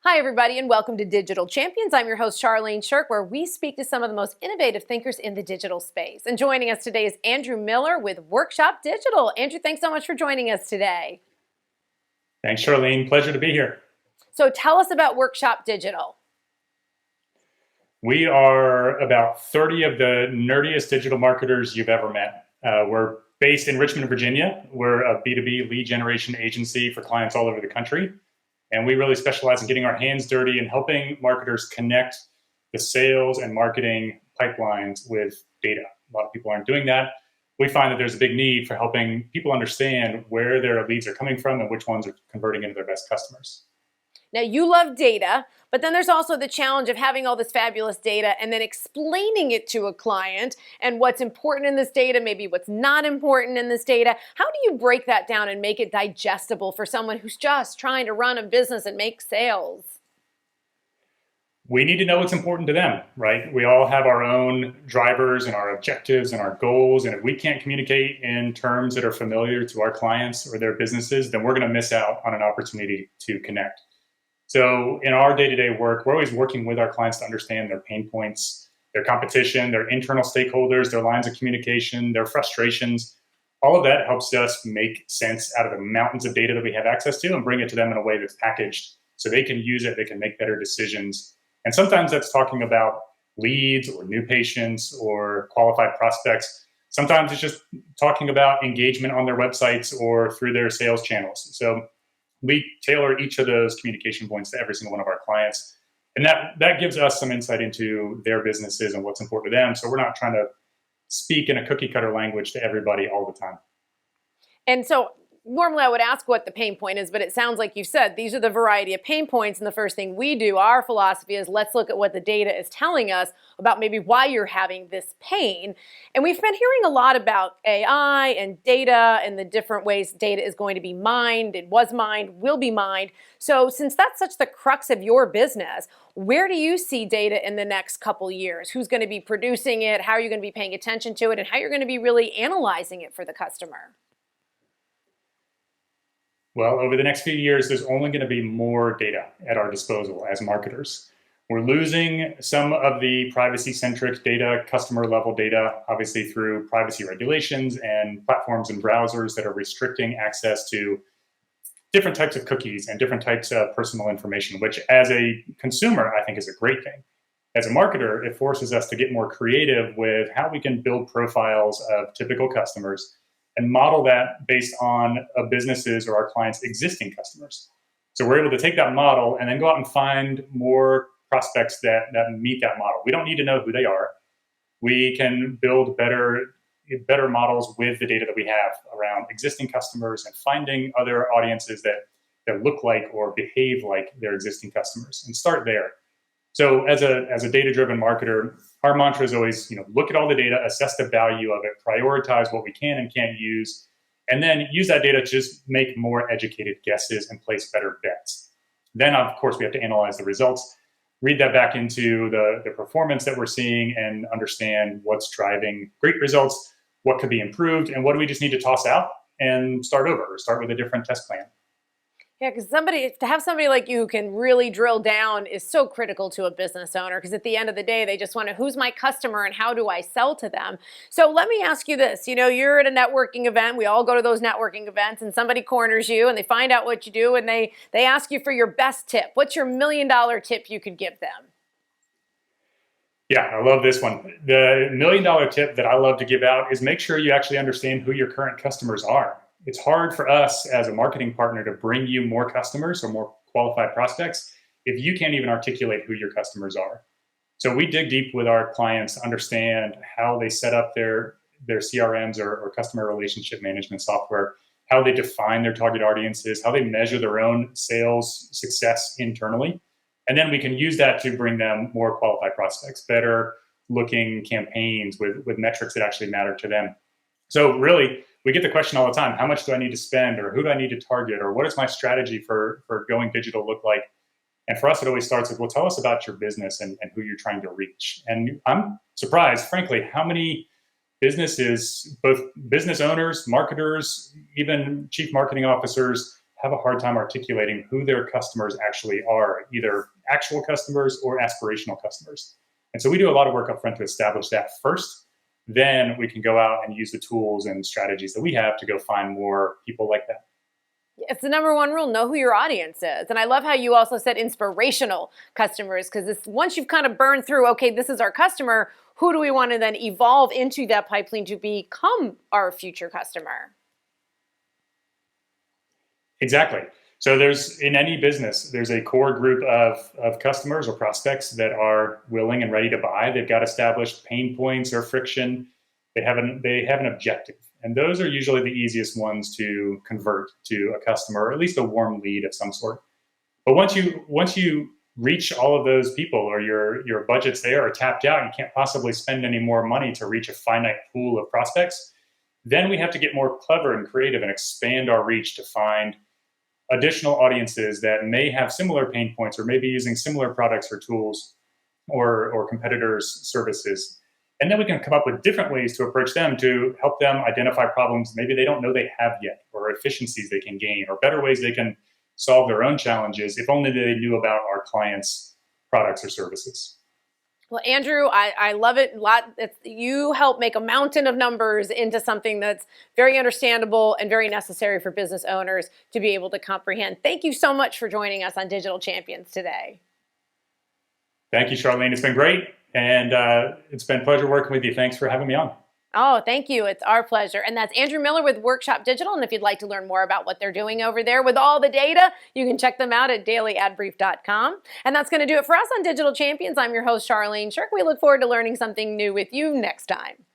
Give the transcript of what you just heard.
Hi, everybody, and welcome to Digital Champions. I'm your host, Charlene Shirk, where we speak to some of the most innovative thinkers in the digital space. And joining us today is Andrew Miller with Workshop Digital. Andrew, thanks so much for joining us today. Thanks, Charlene. Pleasure to be here. So tell us about Workshop Digital. We are about 30 of the nerdiest digital marketers you've ever met. We're based in Richmond, Virginia. We're a B2B lead generation agency for clients all over the country. And we really specialize in getting our hands dirty and helping marketers connect the sales and marketing pipelines with data. A lot of people aren't doing that. We find that there's a big need for helping people understand where their leads are coming from and which ones are converting into their best customers. Now, you love data, but then there's also the challenge of having all this fabulous data and then explaining it to a client and what's important in this data, maybe what's not important in this data. How do you break that down and make it digestible for someone who's just trying to run a business and make sales? We need to know what's important to them, right? We all have our own drivers and our objectives and our goals. And if we can't communicate in terms that are familiar to our clients or their businesses, then we're going to miss out on an opportunity to connect. So in our day-to-day work, we're always working with our clients to understand their pain points, their competition, their internal stakeholders, their lines of communication, their frustrations. All of that helps us make sense out of the mountains of data that we have access to and bring it to them in a way that's packaged so they can use it, they can make better decisions. And sometimes that's talking about leads or new patients or qualified prospects. Sometimes it's just talking about engagement on their websites or through their sales channels. So we tailor each of those communication points to every single one of our clients. And that gives us some insight into their businesses and what's important to them. So we're not trying to speak in a cookie cutter language to everybody all the time. And so normally I would ask what the pain point is, but it sounds like you said these are the variety of pain points. And the first thing we do, our philosophy is let's look at what the data is telling us about maybe why you're having this pain. And we've been hearing a lot about AI and data and the different ways data is going to be mined. It was mined, will be mined. So since that's such the crux of your business, where do you see data in the next couple years? Who's going to be producing it? How are you going to be paying attention to it? And how you're going to be really analyzing it for the customer? Well, over the next few years, there's only going to be more data at our disposal as marketers. We're losing some of the privacy-centric data, customer-level data, obviously through privacy regulations and platforms and browsers that are restricting access to different types of cookies and different types of personal information, which as a consumer, I think is a great thing. As a marketer, it forces us to get more creative with how we can build profiles of typical customers and model that based on a business's or our clients' existing customers. So we're able to take that model and then go out and find more prospects that meet that model. We don't need to know who they are. We can build better models with the data that we have around existing customers and finding other audiences that look like or behave like their existing customers and start there. So as a data-driven marketer, our mantra is always, look at all the data, assess the value of it, prioritize what we can and can't use, and then use that data to just make more educated guesses and place better bets. Then, of course, we have to analyze the results, read that back into the performance that we're seeing and understand what's driving great results, what could be improved, and what do we just need to toss out and start over or start with a different test plan. Yeah, because to have somebody like you who can really drill down is so critical to a business owner, because at the end of the day, they just want to, who's my customer and how do I sell to them? So let me ask you this, you're at a networking event, we all go to those networking events, and somebody corners you and they find out what you do and they ask you for your best tip. What's your $1 million tip you could give them? Yeah, I love this one. The $1 million tip that I love to give out is make sure you actually understand who your current customers are. It's hard for us as a marketing partner to bring you more customers or more qualified prospects if you can't even articulate who your customers are. So we dig deep with our clients to understand how they set up their CRMs or customer relationship management software, how they define their target audiences, how they measure their own sales success internally. And then we can use that to bring them more qualified prospects, better looking campaigns with metrics that actually matter to them. So really, we get the question all the time, how much do I need to spend, or who do I need to target, or what does my strategy for going digital look like? And for us, it always starts with, well, tell us about your business and who you're trying to reach. And I'm surprised, frankly, how many businesses, both business owners, marketers, even chief marketing officers, have a hard time articulating who their customers actually are, either actual customers or aspirational customers. And so we do a lot of work up front to establish that first. Then we can go out and use the tools and strategies that we have to go find more people like that. It's the number one rule, know who your audience is. And I love how you also said inspirational customers, because once you've kind of burned through, okay, this is our customer, who do we want to then evolve into that pipeline to become our future customer? Exactly. So in any business, there's a core group of customers or prospects that are willing and ready to buy. They've got established pain points or friction. They have an objective. And those are usually the easiest ones to convert to a customer, or at least a warm lead of some sort. But once you reach all of those people, or your budgets there are tapped out, you can't possibly spend any more money to reach a finite pool of prospects, then we have to get more clever and creative and expand our reach to find additional audiences that may have similar pain points or maybe using similar products or tools or competitors' services. And then we can come up with different ways to approach them to help them identify problems maybe they don't know they have yet, or efficiencies they can gain, or better ways they can solve their own challenges if only they knew about our clients' products or services. Well, Andrew, I love it a lot. You help make a mountain of numbers into something that's very understandable and very necessary for business owners to be able to comprehend. Thank you so much for joining us on Digital Champions today. Thank you, Charlene. It's been great. And it's been a pleasure working with you. Thanks for having me on. Oh, thank you. It's our pleasure. And that's Andrew Miller with Workshop Digital. And if you'd like to learn more about what they're doing over there with all the data, you can check them out at dailyadbrief.com. And that's going to do it for us on Digital Champions. I'm your host, Charlene Shirk. We look forward to learning something new with you next time.